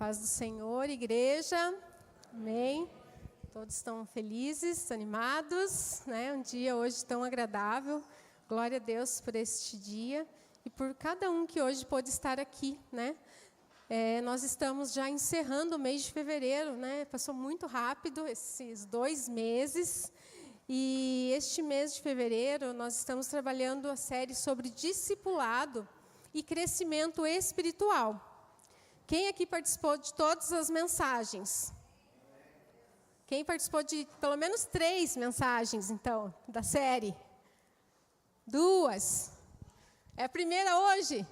Paz do Senhor, igreja. Amém. Todos estão felizes, animados, né? Um dia hoje tão agradável. Glória a Deus por este dia e por cada um que hoje pôde estar aqui, né? Nós estamos já encerrando o mês de fevereiro, né? Passou muito rápido esses 2 meses. E este mês de fevereiro nós estamos trabalhando a série sobre discipulado e crescimento espiritual. Quem aqui participou de todas as mensagens? Quem participou de pelo menos 3 mensagens, então, da série? 2. É a primeira hoje?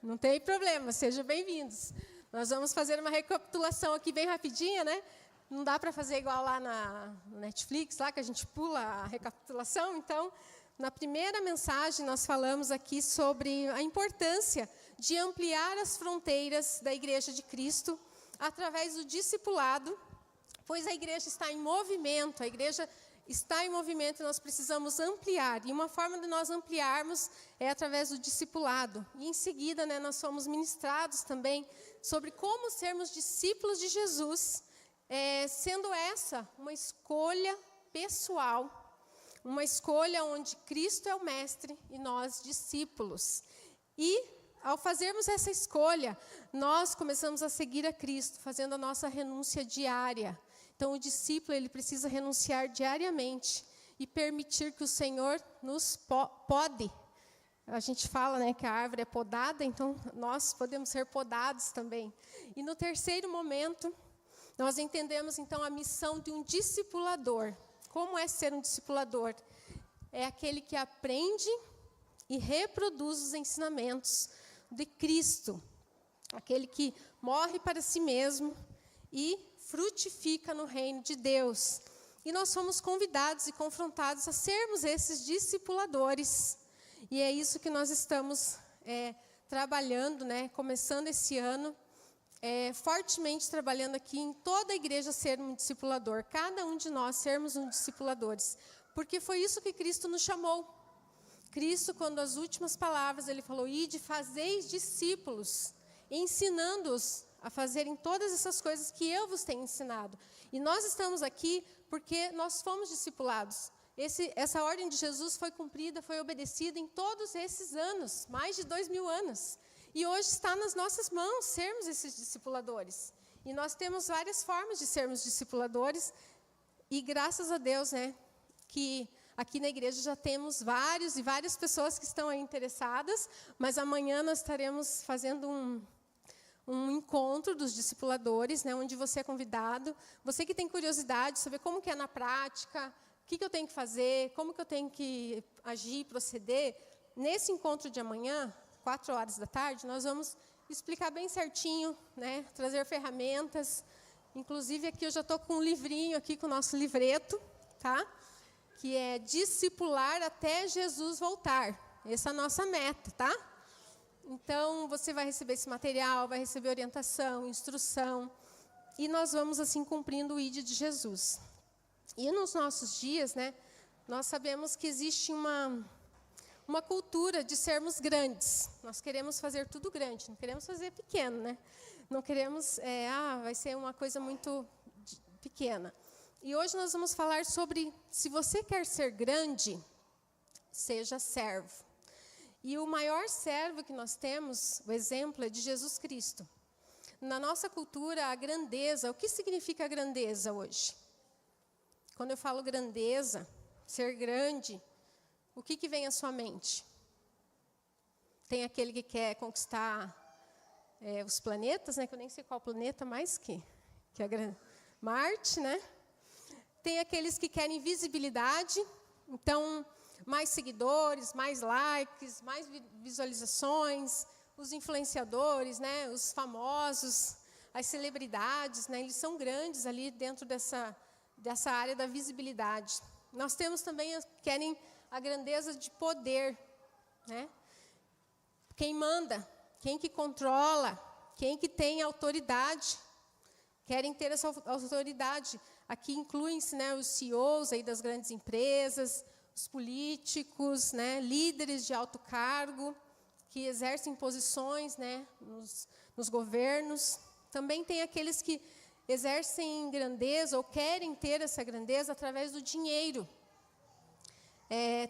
Não tem problema, sejam bem-vindos. Nós vamos fazer uma recapitulação aqui bem rapidinha, né? Não dá para fazer igual lá na Netflix, lá que a gente pula a recapitulação. Então, na primeira mensagem, nós falamos aqui sobre a importância de ampliar as fronteiras da Igreja de Cristo através do discipulado, pois a igreja está em movimento, a igreja está em movimento e nós precisamos ampliar. E uma forma de nós ampliarmos é através do discipulado. E em seguida, né, nós fomos ministrados também sobre como sermos discípulos de Jesus, sendo essa uma escolha pessoal, uma escolha onde Cristo é o mestre e nós discípulos. E ao fazermos essa escolha, nós começamos a seguir a Cristo, fazendo a nossa renúncia diária. Então, o discípulo ele precisa renunciar diariamente e permitir que o Senhor nos pode. A gente fala, né, que a árvore é podada, então nós podemos ser podados também. E no terceiro momento, nós entendemos então a missão de um discipulador. Como é ser um discipulador? É aquele que aprende e reproduz os ensinamentos de Cristo. Aquele que morre para si mesmo e frutifica no reino de Deus. E nós fomos convidados e confrontados a sermos esses discipuladores. E é isso que nós estamos trabalhando, né? Começando esse ano, fortemente trabalhando aqui em toda a igreja ser um discipulador. Cada um de nós sermos um discipuladores. Porque foi isso que Cristo nos chamou. Cristo, quando as últimas palavras, ele falou, ide, fazeis discípulos, ensinando-os a fazerem todas essas coisas que eu vos tenho ensinado. E nós estamos aqui porque nós fomos discipulados. Essa ordem de Jesus foi cumprida, foi obedecida em todos esses anos, mais de 2000 anos. E hoje está nas nossas mãos sermos esses discipuladores. E nós temos várias formas de sermos discipuladores. E graças a Deus, né, que aqui na igreja já temos várias pessoas que estão aí interessadas. Mas amanhã nós estaremos fazendo um encontro dos discipuladores, né, onde você é convidado. Você que tem curiosidade de saber como que é na prática, o que eu tenho que fazer, como que eu tenho que agir, proceder. Nesse encontro de amanhã, 16h, nós vamos explicar bem certinho, né, trazer ferramentas. Inclusive, aqui eu já estou com um livrinho aqui, com o nosso livreto, tá? Que é discipular até Jesus voltar. Essa é a nossa meta, tá? Então, você vai receber esse material, vai receber orientação, instrução, e nós vamos, assim, cumprindo o ID de Jesus. E nos nossos dias, né, nós sabemos que existe uma cultura de sermos grandes. Nós queremos fazer tudo grande, não queremos fazer pequeno, né? Não queremos, vai ser uma coisa muito pequena. E hoje nós vamos falar sobre, se você quer ser grande, seja servo. E o maior servo que nós temos, o exemplo é de Jesus Cristo. Na nossa cultura, a grandeza, o que significa a grandeza hoje? Quando eu falo grandeza, ser grande, o que vem à sua mente? Tem aquele que quer conquistar os planetas, né? Que eu nem sei qual planeta mais que Marte, né? Tem aqueles que querem visibilidade, então mais seguidores, mais likes, mais visualizações, os influenciadores, né, os famosos, as celebridades, né, eles são grandes ali dentro dessa área da visibilidade. Nós temos também querem a grandeza de poder, né? Quem manda, quem que controla, quem que tem autoridade, querem ter essa autoridade. Aqui incluem-se, né, os CEOs aí das grandes empresas, os políticos, né, líderes de alto cargo, que exercem posições, né, nos governos. também tem aqueles que exercem grandeza ou querem ter essa grandeza através do dinheiro.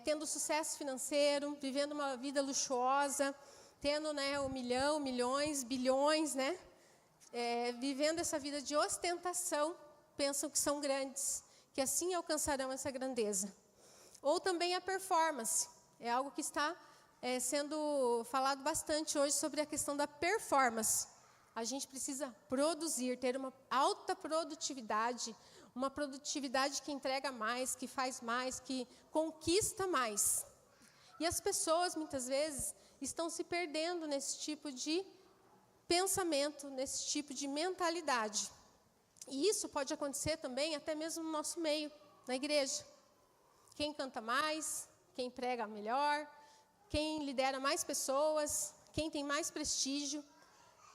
Tendo sucesso financeiro, vivendo uma vida luxuosa, tendo, né, 1 milhão, milhões, bilhões, né? Vivendo essa vida de ostentação, pensam que são grandes, que assim alcançarão essa grandeza. Ou também a performance, é algo que está sendo falado bastante hoje sobre a questão da performance. A gente precisa produzir, ter uma alta produtividade, uma produtividade que entrega mais, que faz mais, que conquista mais. E as pessoas, muitas vezes, estão se perdendo nesse tipo de pensamento, nesse tipo de mentalidade. E isso pode acontecer também até mesmo no nosso meio, na igreja. Quem canta mais, quem prega melhor, quem lidera mais pessoas, quem tem mais prestígio.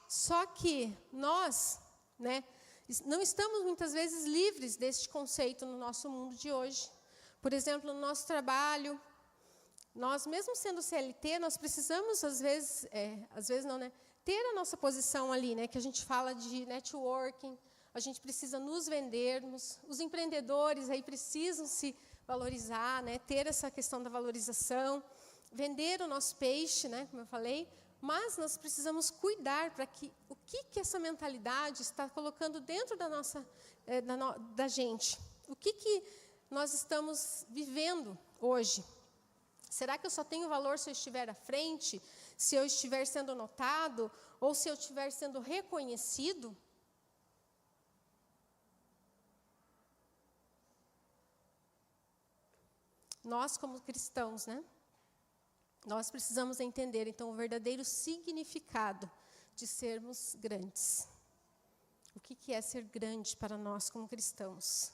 Só que nós, né, não estamos muitas vezes livres deste conceito no nosso mundo de hoje. Por exemplo, no nosso trabalho, nós mesmo sendo CLT, nós precisamos às vezes não, né, ter a nossa posição ali, né, que a gente fala de networking, a gente precisa nos vendermos, os empreendedores aí precisam se valorizar, né, ter essa questão da valorização, vender o nosso peixe, né, como eu falei, mas nós precisamos cuidar para que o que essa mentalidade está colocando dentro da nossa, da gente. O que nós estamos vivendo hoje? Será que eu só tenho valor se eu estiver à frente, se eu estiver sendo notado, ou se eu estiver sendo reconhecido? Nós, como cristãos, né? Nós precisamos entender, então, o verdadeiro significado de sermos grandes. O que é ser grande para nós como cristãos?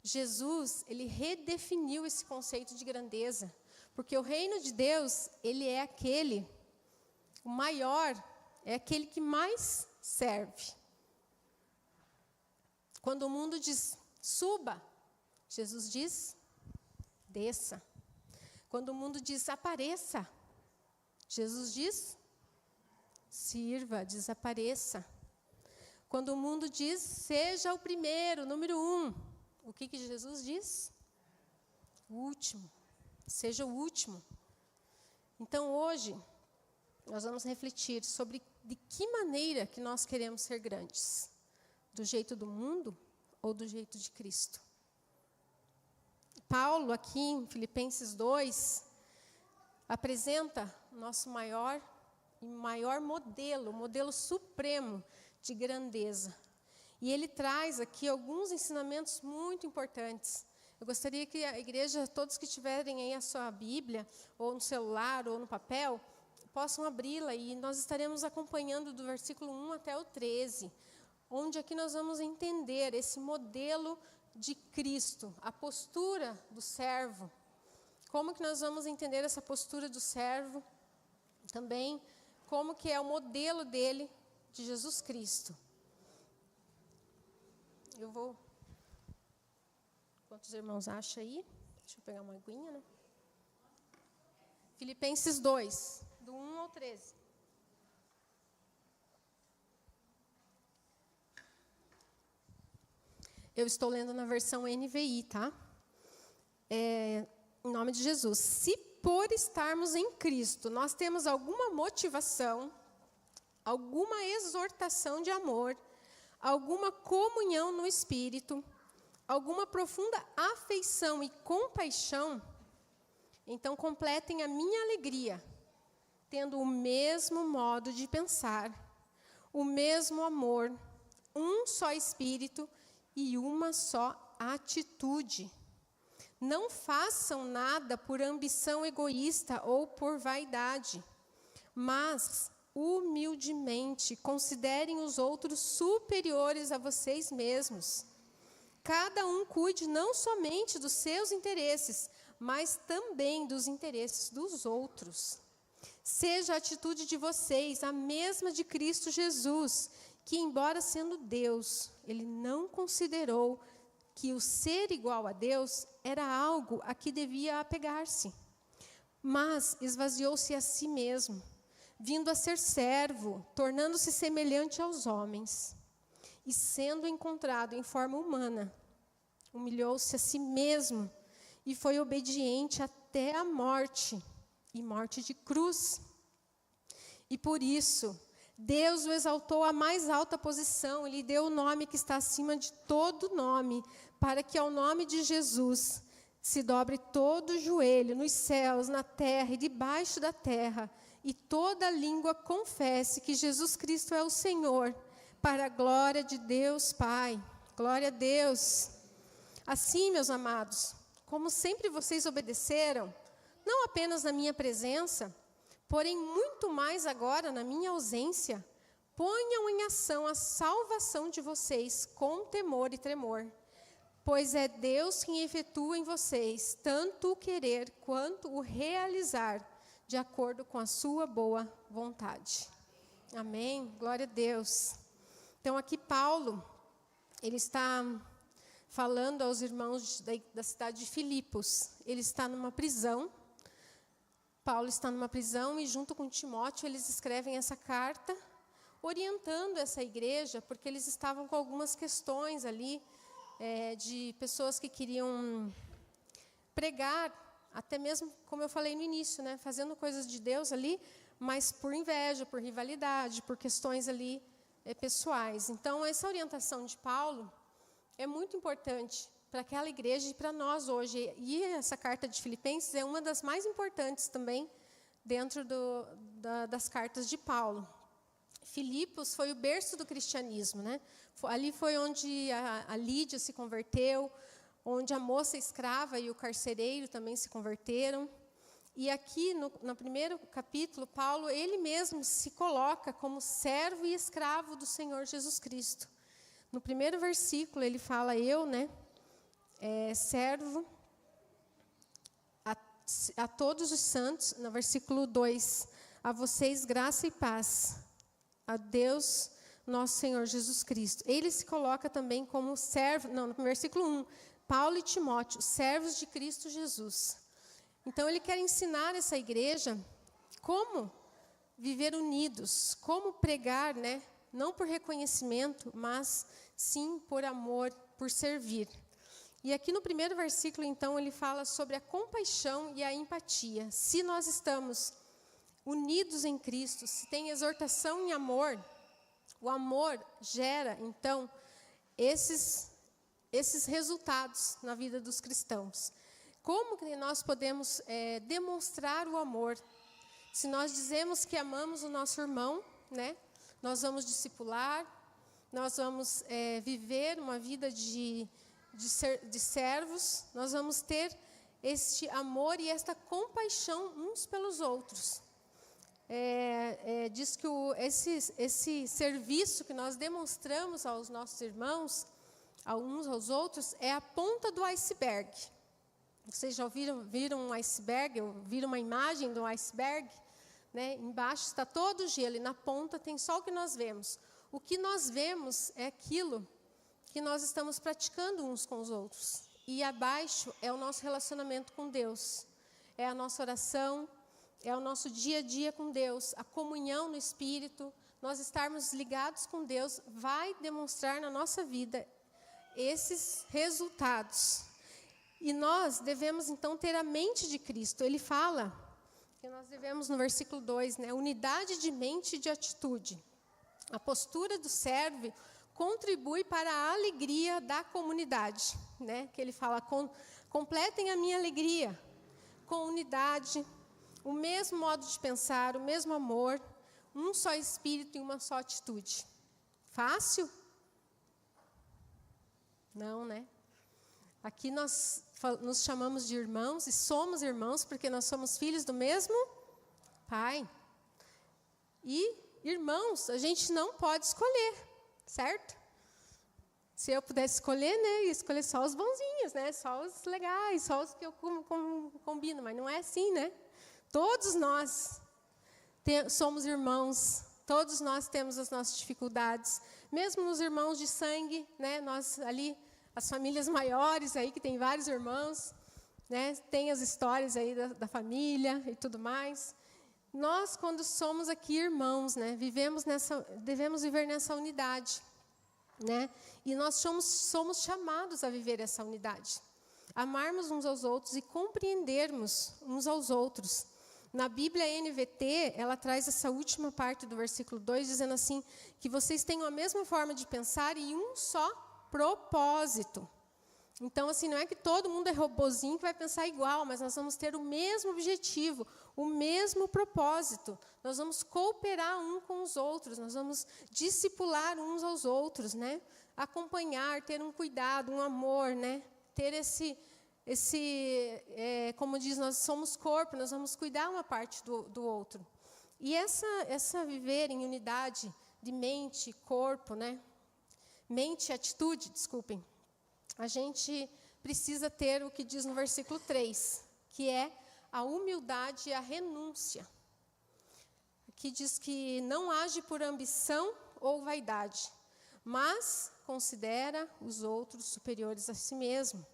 Jesus, ele redefiniu esse conceito de grandeza, porque o reino de Deus, ele é aquele, o maior, é aquele que mais serve. Quando o mundo diz, suba, Jesus diz, desça. Quando o mundo diz, apareça, Jesus diz, sirva, desapareça. Quando o mundo diz, seja o primeiro, número 1, o que Jesus diz? O último, seja o último. Então, hoje, nós vamos refletir sobre de que maneira que nós queremos ser grandes. Do jeito do mundo ou do jeito de Cristo? Paulo, aqui em Filipenses 2, apresenta o nosso maior modelo, o modelo supremo de grandeza. E ele traz aqui alguns ensinamentos muito importantes. Eu gostaria que a igreja, todos que tiverem aí a sua Bíblia, ou no celular, ou no papel, possam abri-la, e nós estaremos acompanhando do versículo 1 até o 13, onde aqui nós vamos entender esse modelo de Cristo, a postura do servo. Como que nós vamos entender essa postura do servo? Também, como que é o modelo dele, de Jesus Cristo. Eu vou... Quantos irmãos acham aí? Deixa eu pegar uma aguinha, né? Filipenses 2, do 1 ao 13. Eu estou lendo na versão NVI, tá? Em nome de Jesus. Se por estarmos em Cristo, nós temos alguma motivação, alguma exortação de amor, alguma comunhão no Espírito, alguma profunda afeição e compaixão, então completem a minha alegria, tendo o mesmo modo de pensar, o mesmo amor, um só Espírito e uma só atitude. Não façam nada por ambição egoísta ou por vaidade, mas humildemente considerem os outros superiores a vocês mesmos. Cada um cuide não somente dos seus interesses, mas também dos interesses dos outros. Seja a atitude de vocês a mesma de Cristo Jesus, que, embora sendo Deus, ele não considerou que o ser igual a Deus era algo a que devia apegar-se, mas esvaziou-se a si mesmo, vindo a ser servo, tornando-se semelhante aos homens, e sendo encontrado em forma humana, humilhou-se a si mesmo e foi obediente até a morte, e morte de cruz. E por isso, Deus o exaltou à mais alta posição, e lhe deu o nome que está acima de todo nome, para que ao nome de Jesus se dobre todo o joelho, nos céus, na terra e debaixo da terra, e toda língua confesse que Jesus Cristo é o Senhor, para a glória de Deus Pai. Glória a Deus. Assim, meus amados, como sempre vocês obedeceram, não apenas na minha presença, porém muito mais agora na minha ausência, ponham em ação a salvação de vocês com temor e tremor, pois é Deus quem efetua em vocês tanto o querer quanto o realizar, de acordo com a sua boa vontade. Amém? Glória a Deus. Então aqui Paulo, ele está falando aos irmãos da cidade de Filipos. Ele está numa prisão. Paulo está numa prisão e junto com Timóteo eles escrevem essa carta, orientando essa igreja, porque eles estavam com algumas questões ali, de pessoas que queriam pregar, até mesmo, como eu falei no início, né, fazendo coisas de Deus ali, mas por inveja, por rivalidade, por questões ali pessoais. Então, essa orientação de Paulo é muito importante para aquela igreja e para nós hoje. E essa carta de Filipenses é uma das mais importantes também dentro das cartas de Paulo. Filipos foi o berço do cristianismo, né? Ali foi onde a Lídia se converteu, onde a moça escrava e o carcereiro também se converteram. E aqui, no primeiro capítulo, Paulo, ele mesmo se coloca como servo e escravo do Senhor Jesus Cristo. No primeiro versículo, ele fala, servo a todos os santos. No versículo 2, a vocês graça e paz, a Deus, nosso Senhor Jesus Cristo. Ele se coloca também como servo, no versículo 1, Paulo e Timóteo, servos de Cristo Jesus. Então, ele quer ensinar essa igreja como viver unidos, como pregar, né? Não por reconhecimento, mas sim por amor, por servir. E aqui no primeiro versículo, então, ele fala sobre a compaixão e a empatia. Se nós estamos unidos em Cristo, se tem exortação em amor, o amor gera, então, esses resultados na vida dos cristãos. Como que nós podemos demonstrar o amor? Se nós dizemos que amamos o nosso irmão, né? Nós vamos discipular, nós vamos viver uma vida de servos, nós vamos ter este amor e esta compaixão uns pelos outros. Diz que esse serviço que nós demonstramos aos nossos irmãos, a uns aos outros, é a ponta do iceberg. Vocês já viram um iceberg, ou viram uma imagem do iceberg? Né? Embaixo está todo o gelo e na ponta tem só o que nós vemos. O que nós vemos é aquilo que nós estamos praticando uns com os outros. E abaixo é o nosso relacionamento com Deus. É a nossa oração, é o nosso dia a dia com Deus, a comunhão no Espírito, nós estarmos ligados com Deus, vai demonstrar na nossa vida esses resultados. E nós devemos, então, ter a mente de Cristo. Ele fala que nós devemos, no versículo 2, né, unidade de mente e de atitude. A postura do servo contribui para a alegria da comunidade. Né? Que ele fala, completem a minha alegria com unidade, o mesmo modo de pensar, o mesmo amor, um só espírito e uma só atitude. Fácil? Não, né? Aqui nós nos chamamos de irmãos e somos irmãos porque nós somos filhos do mesmo Pai. E, irmãos, a gente não pode escolher, certo? Se eu pudesse escolher, né, ia escolher só os bonzinhos, né, só os legais, só os que eu combino, mas não é assim, né? Todos nós somos irmãos, todos nós temos as nossas dificuldades, mesmo os irmãos de sangue, né, nós ali, as famílias maiores aí, que tem vários irmãos, né, tem as histórias aí da família e tudo mais. Nós, quando somos aqui irmãos, né, devemos viver nessa unidade, né? E nós somos chamados a viver essa unidade. Amarmos uns aos outros e compreendermos uns aos outros. Na Bíblia NVT, ela traz essa última parte do versículo 2, dizendo assim, que vocês tenham a mesma forma de pensar e um só propósito. Então, assim, não é que todo mundo é robozinho que vai pensar igual, mas nós vamos ter o mesmo objetivo, o mesmo propósito. Nós vamos cooperar uns com os outros, nós vamos discipular uns aos outros, né? Acompanhar, ter um cuidado, um amor, né? Ter como diz, nós somos corpo, nós vamos cuidar uma parte do outro. E essa viver em unidade de mente, corpo, né? Mente e atitude, desculpem. A gente precisa ter o que diz no versículo 3, que é a humildade e a renúncia. Que diz que não age por ambição ou vaidade, mas considera os outros superiores a si mesmo.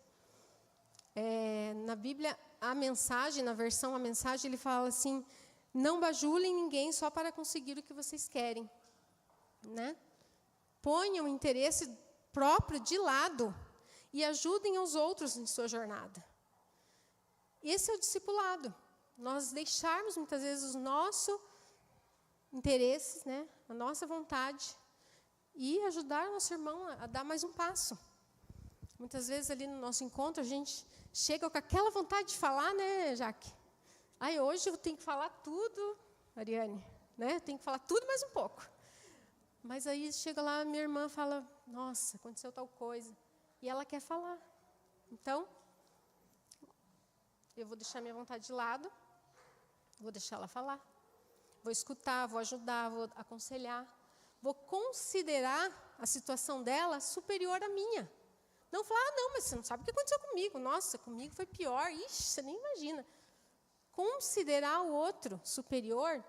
Na Bíblia, na versão A Mensagem, ele fala assim, não bajulem ninguém só para conseguir o que vocês querem. Né? Ponham o interesse próprio de lado e ajudem aos outros em sua jornada. Esse é o discipulado. Nós deixarmos, muitas vezes, os nossos interesses, né, a nossa vontade, e ajudar o nosso irmão a dar mais um passo. Muitas vezes, ali no nosso encontro, a gente chega com aquela vontade de falar, né, Jaque? Hoje eu tenho que falar tudo, Ariane, né? Eu tenho que falar tudo mais um pouco. Mas aí chega lá, minha irmã fala, nossa, aconteceu tal coisa. E ela quer falar. Então, eu vou deixar minha vontade de lado, vou deixar ela falar. Vou escutar, vou ajudar, vou aconselhar. Vou considerar a situação dela superior à minha. Não falar, não, mas você não sabe o que aconteceu comigo. Nossa, comigo foi pior. Ixi, você nem imagina. Considerar o outro superior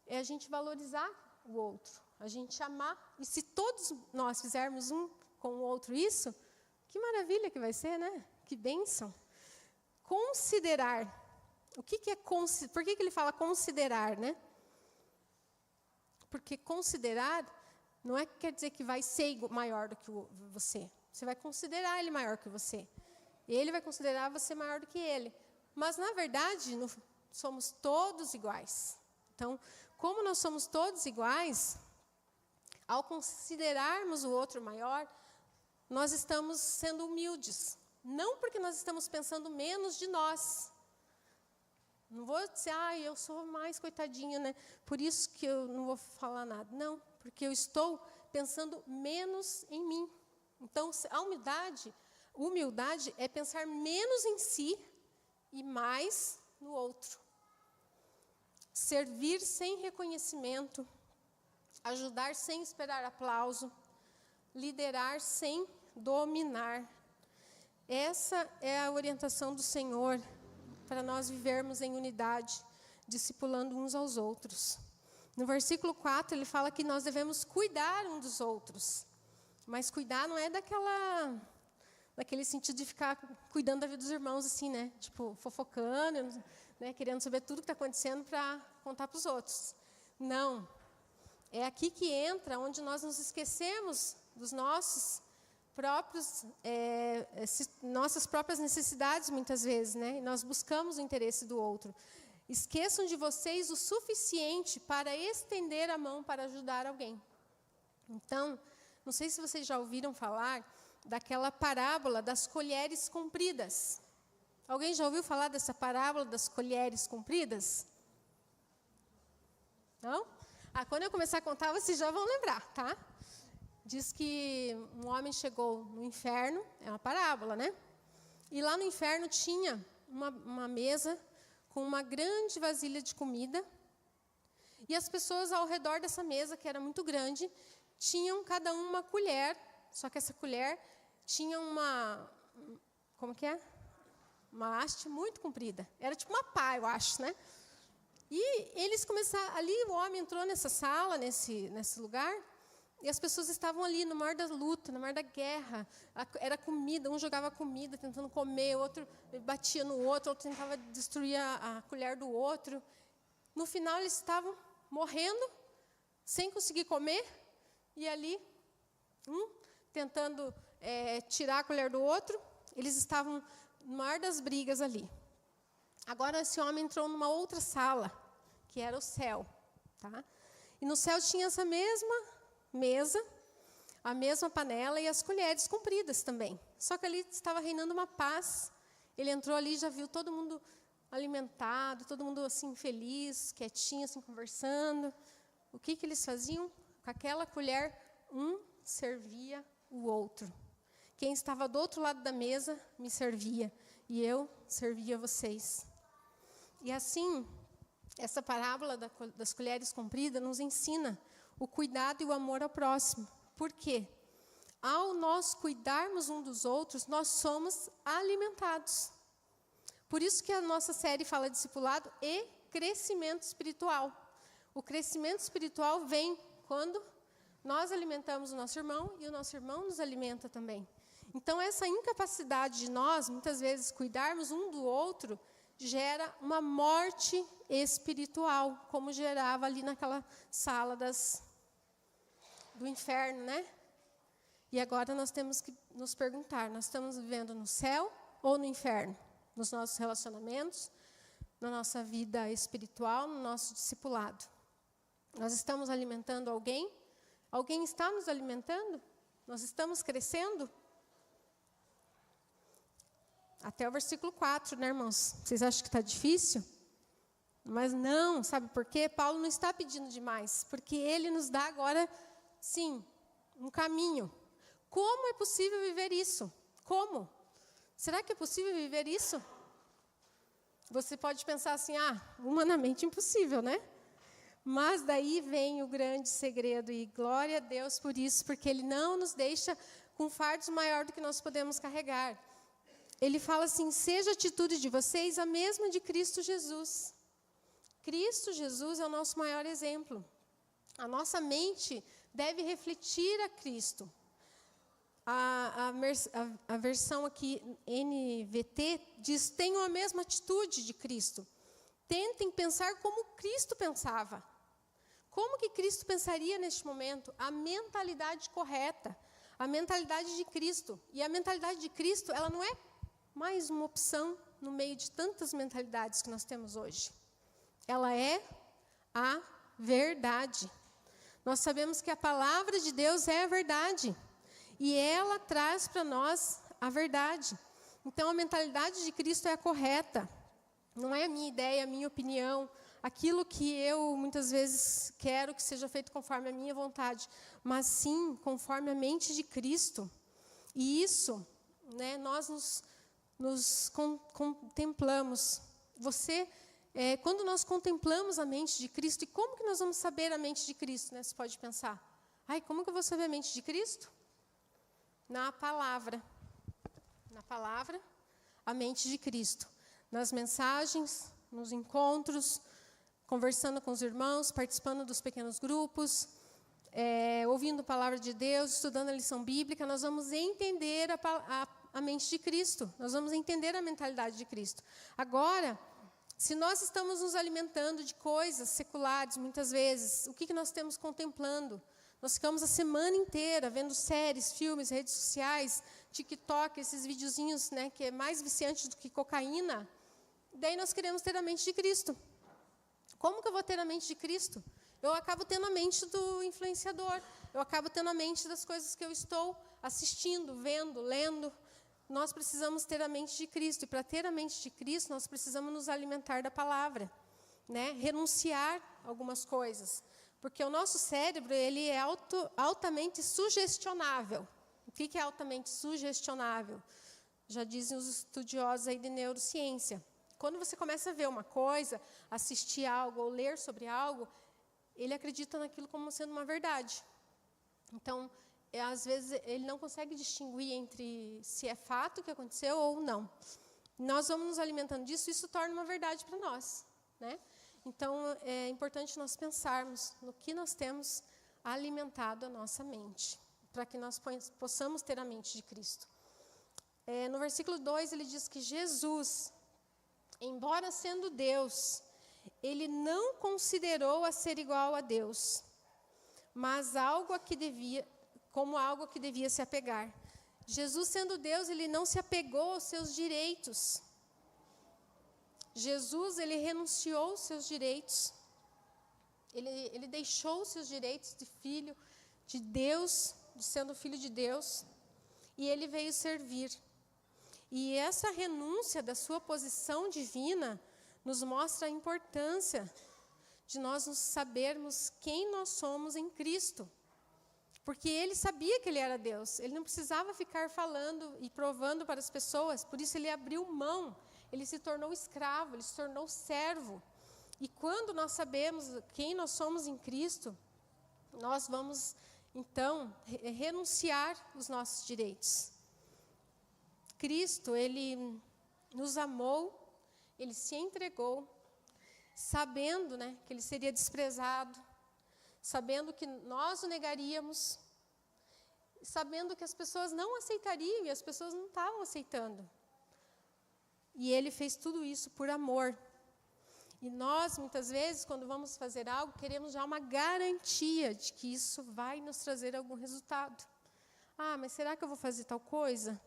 é a gente valorizar o outro, a gente amar. E se todos nós fizermos um com o outro isso, que maravilha que vai ser, né? Que bênção. Considerar. Por que ele fala considerar, né? Porque considerar não é que quer dizer que vai ser maior do que você. Você vai considerar ele maior que você. Ele vai considerar você maior do que ele. Mas, na verdade, somos todos iguais. Então, como nós somos todos iguais, ao considerarmos o outro maior, nós estamos sendo humildes. Não porque nós estamos pensando menos de nós. Não vou dizer, eu sou mais coitadinha, né? Por isso que eu não vou falar nada. Não, porque eu estou pensando menos em mim. Então, a humildade é pensar menos em si e mais no outro. Servir sem reconhecimento, ajudar sem esperar aplauso, liderar sem dominar. Essa é a orientação do Senhor para nós vivermos em unidade, discipulando uns aos outros. No versículo 4, ele fala que nós devemos cuidar uns dos outros. Mas cuidar não é daquele sentido de ficar cuidando da vida dos irmãos, assim, né? Tipo, fofocando, né? Querendo saber tudo que está acontecendo para contar para os outros. Não. É aqui que entra onde nós nos esquecemos dos nossos próprios, nossas próprias necessidades, muitas vezes, né? E nós buscamos o interesse do outro. Esqueçam de vocês o suficiente para estender a mão para ajudar alguém. Então, não sei se vocês já ouviram falar daquela parábola das colheres compridas. Alguém já ouviu falar dessa parábola das colheres compridas? Não? Quando eu começar a contar, vocês já vão lembrar, tá? Diz que um homem chegou no inferno, é uma parábola, né? E lá no inferno tinha uma mesa com uma grande vasilha de comida. E as pessoas ao redor dessa mesa, que era muito grande, tinham cada uma colher, só que essa colher tinha uma haste muito comprida. Era tipo uma pá, eu acho, né? E eles começaram, ali o homem entrou nessa sala, nesse lugar, e as pessoas estavam ali no mar da luta, no mar da guerra. Era comida, um jogava comida tentando comer, o outro batia no outro tentava destruir a colher do outro. No final, eles estavam morrendo, sem conseguir comer, e ali, tentando tirar a colher do outro, eles estavam no mar das brigas ali. Agora, esse homem entrou numa outra sala, que era o céu. Tá? E no céu tinha essa mesma mesa, a mesma panela e as colheres compridas também. Só que ali estava reinando uma paz. Ele entrou ali e já viu todo mundo alimentado, todo mundo assim feliz, quietinho, assim, conversando. O que eles faziam? Com aquela colher, um servia o outro. Quem estava do outro lado da mesa me servia, e eu servia vocês. E assim, essa parábola das colheres compridas nos ensina o cuidado e o amor ao próximo. Por quê? Ao nós cuidarmos um dos outros, nós somos alimentados. Por isso que a nossa série fala discipulado e crescimento espiritual. O crescimento espiritual vem quando nós alimentamos o nosso irmão e o nosso irmão nos alimenta também. Então, essa incapacidade de nós, muitas vezes, cuidarmos um do outro, gera uma morte espiritual, como gerava ali naquela sala do inferno, né? E agora nós temos que nos perguntar, nós estamos vivendo no céu ou no inferno? Nos nossos relacionamentos, na nossa vida espiritual, no nosso discipulado. Nós estamos alimentando alguém? Alguém está nos alimentando? Nós estamos crescendo? Até o versículo 4, né, irmãos? Vocês acham que está difícil? Mas não, sabe por quê? Paulo não está pedindo demais, porque ele nos dá agora, sim, um caminho. Como é possível viver isso? Como? Será que é possível viver isso? Você pode pensar assim, humanamente impossível, né? Mas daí vem o grande segredo, e glória a Deus por isso, porque Ele não nos deixa com fardos maior do que nós podemos carregar. Ele fala assim, seja a atitude de vocês a mesma de Cristo Jesus. Cristo Jesus é o nosso maior exemplo. A nossa mente deve refletir a Cristo. A versão aqui, NVT, diz, tenham a mesma atitude de Cristo. Tentem pensar como Cristo pensava. Como que Cristo pensaria neste momento? A mentalidade correta, a mentalidade de Cristo. E a mentalidade de Cristo, ela não é mais uma opção no meio de tantas mentalidades que nós temos hoje. Ela é a verdade. Nós sabemos que a palavra de Deus é a verdade. E ela traz para nós a verdade. Então, a mentalidade de Cristo é a correta. Não é a minha ideia, a minha opinião, aquilo que eu, muitas vezes, quero que seja feito conforme a minha vontade, mas sim, conforme a mente de Cristo. E isso, né, nós nos contemplamos. Quando nós contemplamos a mente de Cristo, e como que nós vamos saber a mente de Cristo, né? Você pode pensar, como que eu vou saber a mente de Cristo? Na palavra, a mente de Cristo. Nas mensagens, nos encontros, conversando com os irmãos, participando dos pequenos grupos, ouvindo a palavra de Deus, estudando a lição bíblica, nós vamos entender a mente de Cristo, nós vamos entender a mentalidade de Cristo. Agora, se nós estamos nos alimentando de coisas seculares, muitas vezes, o que nós temos contemplando? Nós ficamos a semana inteira vendo séries, filmes, redes sociais, TikTok, esses videozinhos, né, que é mais viciante do que cocaína. Daí nós queremos ter a mente de Cristo. Como que eu vou ter a mente de Cristo? Eu acabo tendo a mente do influenciador. Eu acabo tendo a mente das coisas que eu estou assistindo, vendo, lendo. Nós precisamos ter a mente de Cristo. E para ter a mente de Cristo, nós precisamos nos alimentar da palavra, né? Renunciar a algumas coisas. Porque o nosso cérebro, ele é altamente sugestionável. O que é altamente sugestionável? Já dizem os estudiosos aí de neurociência. Quando você começa a ver uma coisa, assistir algo ou ler sobre algo, ele acredita naquilo como sendo uma verdade. Então, às vezes, ele não consegue distinguir entre se é fato que aconteceu ou não. Nós vamos nos alimentando disso, isso torna uma verdade para nós, né? Então, é importante nós pensarmos no que nós temos alimentado a nossa mente, para que nós possamos ter a mente de Cristo. No versículo 2, ele diz que Jesus, embora sendo Deus, ele não considerou a ser igual a Deus, mas como algo a que devia se apegar. Jesus, sendo Deus, ele não se apegou aos seus direitos. Jesus, ele renunciou aos seus direitos. Ele deixou os seus direitos de filho de Deus, de sendo filho de Deus, e ele veio servir. E essa renúncia da sua posição divina nos mostra a importância de nós sabermos quem nós somos em Cristo. Porque ele sabia que ele era Deus, ele não precisava ficar falando e provando para as pessoas, por isso ele abriu mão, ele se tornou escravo, ele se tornou servo. E quando nós sabemos quem nós somos em Cristo, nós vamos, então, renunciar os nossos direitos. Cristo, ele nos amou, ele se entregou, sabendo, que ele seria desprezado, sabendo que nós o negaríamos, sabendo que as pessoas não aceitariam e as pessoas não estavam aceitando. E ele fez tudo isso por amor. E nós, muitas vezes, quando vamos fazer algo, queremos já uma garantia de que isso vai nos trazer algum resultado. Ah, mas será que eu vou fazer tal coisa?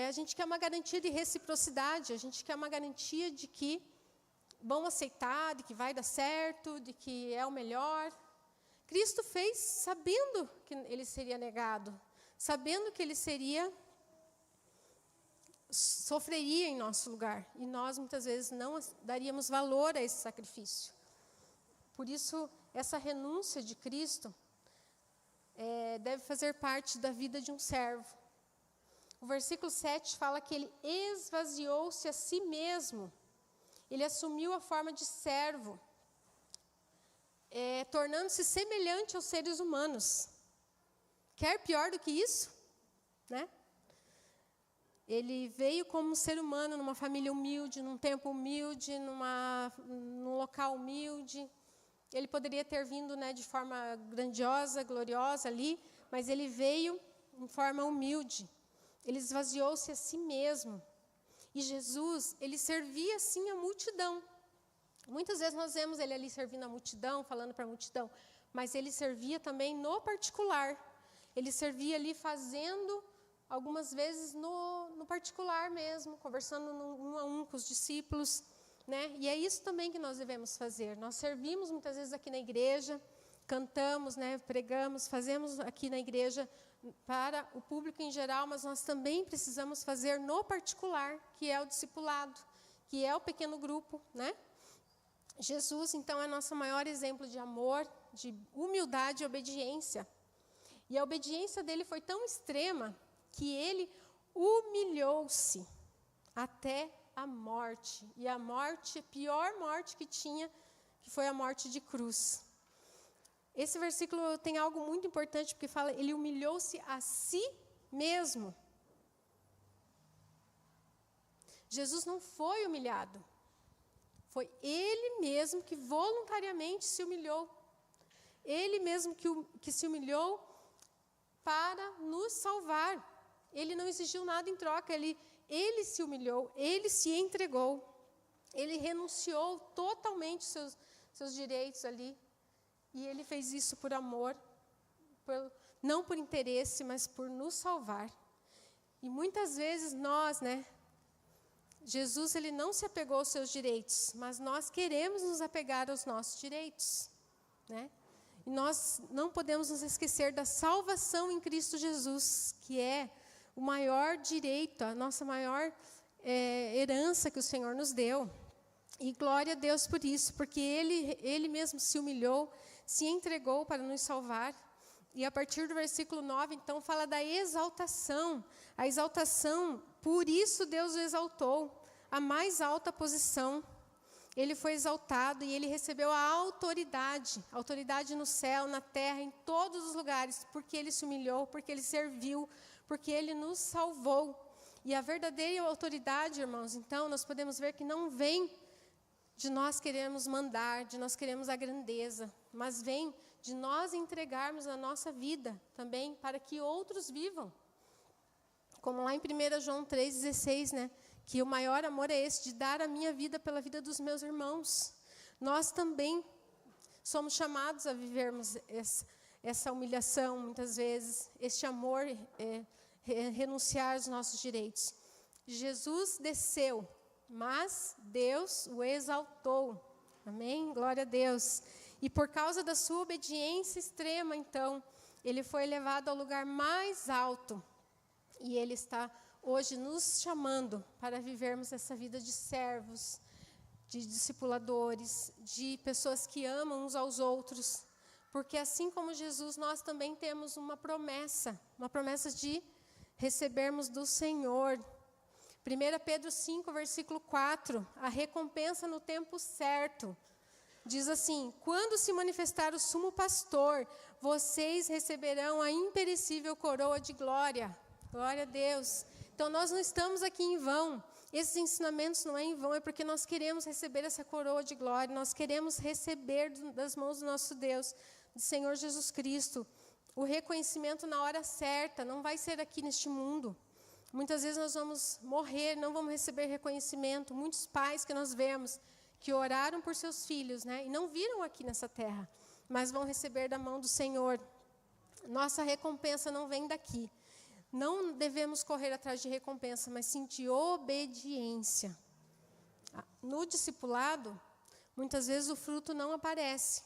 A gente quer uma garantia de reciprocidade, a gente quer uma garantia de que vão aceitar, de que vai dar certo, de que é o melhor. Cristo fez sabendo que ele seria negado, sabendo que ele sofreria em nosso lugar. E nós, muitas vezes, não daríamos valor a esse sacrifício. Por isso, essa renúncia de Cristo deve fazer parte da vida de um servo. O versículo 7 fala que ele esvaziou-se a si mesmo. Ele assumiu a forma de servo, tornando-se semelhante aos seres humanos. Quer pior do que isso? Ele veio como um ser humano, numa família humilde, num tempo humilde, num local humilde. Ele poderia ter vindo de forma grandiosa, gloriosa ali, mas ele veio em forma humilde. Ele esvaziou-se a si mesmo. E Jesus, ele servia assim a multidão. Muitas vezes nós vemos ele ali servindo a multidão, falando para a multidão, mas ele servia também no particular. Ele servia ali fazendo, algumas vezes, no particular mesmo, conversando um a um com os discípulos. E é isso também que nós devemos fazer. Nós servimos muitas vezes aqui na igreja, cantamos, pregamos, fazemos aqui na igreja para o público em geral, mas nós também precisamos fazer no particular, que é o discipulado, que é o pequeno grupo, Jesus, então, é nosso maior exemplo de amor, de humildade e obediência. E a obediência dele foi tão extrema que ele humilhou-se até a morte. E a morte, a pior morte que tinha, que foi a morte de cruz. Esse versículo tem algo muito importante, porque fala, ele humilhou-se a si mesmo. Jesus não foi humilhado. Foi ele mesmo que voluntariamente se humilhou. Ele mesmo que se humilhou para nos salvar. Ele não exigiu nada em troca, ele se humilhou, ele se entregou. Ele renunciou totalmente seus direitos ali. E ele fez isso por amor, não por interesse, mas por nos salvar. E muitas vezes nós, Jesus, ele não se apegou aos seus direitos, mas nós queremos nos apegar aos nossos direitos, E nós não podemos nos esquecer da salvação em Cristo Jesus, que é o maior direito, a nossa maior herança que o Senhor nos deu. E glória a Deus por isso, porque ele mesmo se humilhou, se entregou para nos salvar. E a partir do versículo 9, então, fala da exaltação. A exaltação, por isso Deus o exaltou, a mais alta posição. Ele foi exaltado e ele recebeu a autoridade no céu, na terra, em todos os lugares, porque ele se humilhou, porque ele serviu, porque ele nos salvou. E a verdadeira autoridade, irmãos, então, nós podemos ver que não vem de nós queremos mandar, de nós queremos a grandeza, mas vem de nós entregarmos a nossa vida também para que outros vivam. Como lá em 1 João 3,16, que o maior amor é esse, de dar a minha vida pela vida dos meus irmãos. Nós também somos chamados a vivermos essa humilhação, muitas vezes, este amor, renunciar aos nossos direitos. Jesus desceu, mas Deus o exaltou. Amém? Glória a Deus. E por causa da sua obediência extrema, então, ele foi elevado ao lugar mais alto. E ele está hoje nos chamando para vivermos essa vida de servos, de discipuladores, de pessoas que amam uns aos outros. Porque assim como Jesus, nós também temos uma promessa de recebermos do Senhor. 1 Pedro 5, versículo 4, a recompensa no tempo certo. Diz assim: quando se manifestar o sumo pastor, vocês receberão a imperecível coroa de glória. Glória a Deus. Então nós não estamos aqui em vão. Esses ensinamentos não é em vão, é porque nós queremos receber essa coroa de glória, nós queremos receber das mãos do nosso Deus, do Senhor Jesus Cristo, o reconhecimento na hora certa. Não vai ser aqui neste mundo. Muitas vezes nós vamos morrer, não vamos receber reconhecimento. Muitos pais que nós vemos, que oraram por seus filhos, né, e não viram aqui nessa terra, mas vão receber da mão do Senhor. Nossa recompensa não vem daqui. Não devemos correr atrás de recompensa, mas sim de obediência. No discipulado, muitas vezes o fruto não aparece.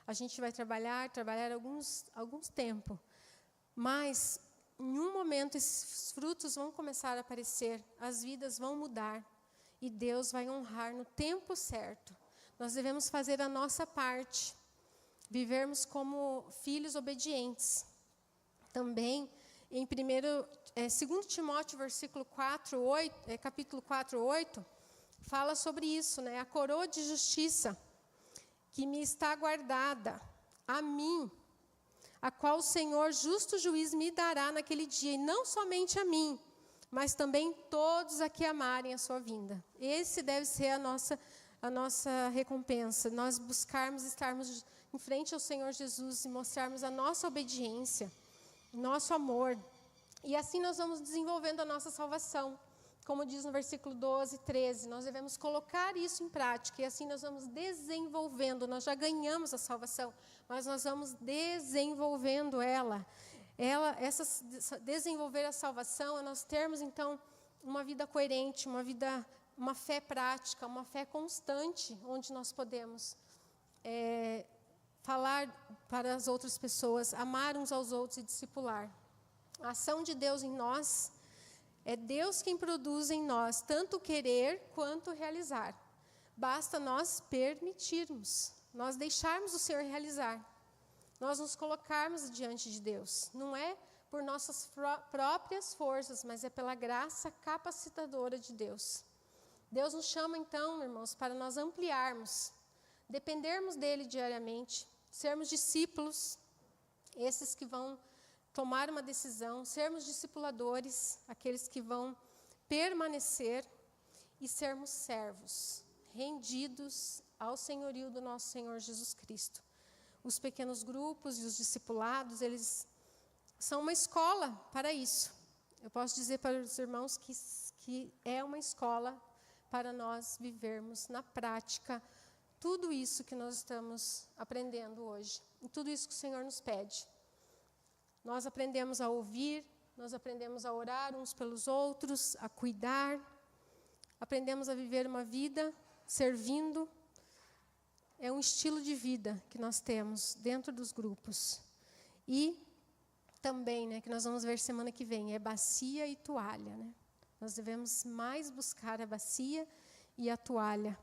A gente vai trabalhar alguns tempo, mas em um momento esses frutos vão começar a aparecer, as vidas vão mudar e Deus vai honrar no tempo certo. Nós devemos fazer a nossa parte, vivermos como filhos obedientes. Também em 2 Timóteo capítulo 4, 8, fala sobre isso, né? A coroa de justiça que me está guardada, a mim, a qual o Senhor, justo juiz, me dará naquele dia, e não somente a mim, mas também todos a que amarem a sua vinda. Esse deve ser a nossa recompensa, nós buscarmos estarmos em frente ao Senhor Jesus e mostrarmos a nossa obediência, nosso amor. E assim nós vamos desenvolvendo a nossa salvação. Como diz no versículo 12, 13, nós devemos colocar isso em prática. E assim nós vamos desenvolvendo. Nós já ganhamos a salvação, mas nós vamos desenvolvendo ela. Desenvolver a salvação é nós termos, então, uma vida coerente, uma fé prática, uma fé constante, onde nós podemos falar para as outras pessoas, amar uns aos outros e discipular. A ação de Deus em nós, é Deus quem produz em nós tanto querer quanto realizar. Basta nós permitirmos, nós deixarmos o Senhor realizar. Nós nos colocarmos diante de Deus. Não é por nossas próprias forças, mas é pela graça capacitadora de Deus. Deus nos chama então, irmãos, para nós ampliarmos, dependermos dEle diariamente, sermos discípulos, esses que vão tomar uma decisão, sermos discipuladores, aqueles que vão permanecer, e sermos servos, rendidos ao senhorio do nosso Senhor Jesus Cristo. Os pequenos grupos e os discipulados, eles são uma escola para isso. Eu posso dizer para os irmãos que é uma escola para nós vivermos na prática tudo isso que nós estamos aprendendo hoje, e tudo isso que o Senhor nos pede. Nós aprendemos a ouvir, nós aprendemos a orar uns pelos outros, a cuidar, aprendemos a viver uma vida servindo. É um estilo de vida que nós temos dentro dos grupos. E também, né, que nós vamos ver semana que vem, é bacia e toalha, né? Nós devemos mais buscar a bacia e a toalha,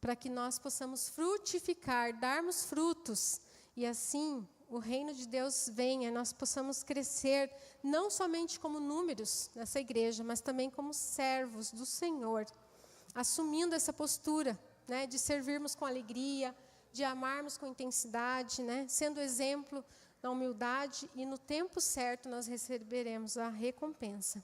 para que nós possamos frutificar, darmos frutos, e assim o reino de Deus venha, nós possamos crescer, não somente como números nessa igreja, mas também como servos do Senhor, assumindo essa postura, né, de servirmos com alegria, de amarmos com intensidade, né, sendo exemplo na humildade, e no tempo certo nós receberemos a recompensa.